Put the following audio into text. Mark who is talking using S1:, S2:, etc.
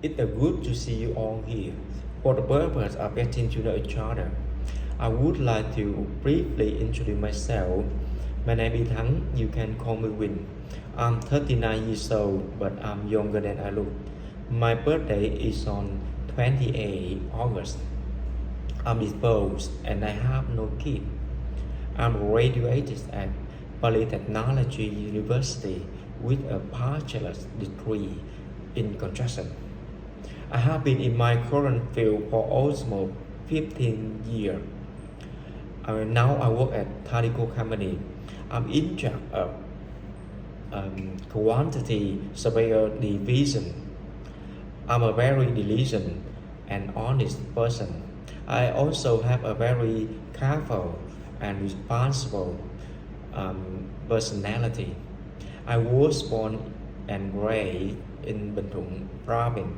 S1: It's good to see you all here. For the purpose of getting to know each other, I would like to briefly introduce myself. My name is Thắng. You can call me Win. I'm 39 years old, but I'm younger than I look. My birthday is on 28 August. I'm divorced and I have no kid. I'm graduated at Polytechnology University with a bachelor's degree in construction. I have been in my current field for almost 15 years. Now I work at Talico company. I'm in charge of quantity surveyor division. I'm a very diligent and honest person. I also have a very careful and responsible personality. I was born and raised in Bình Thuận province.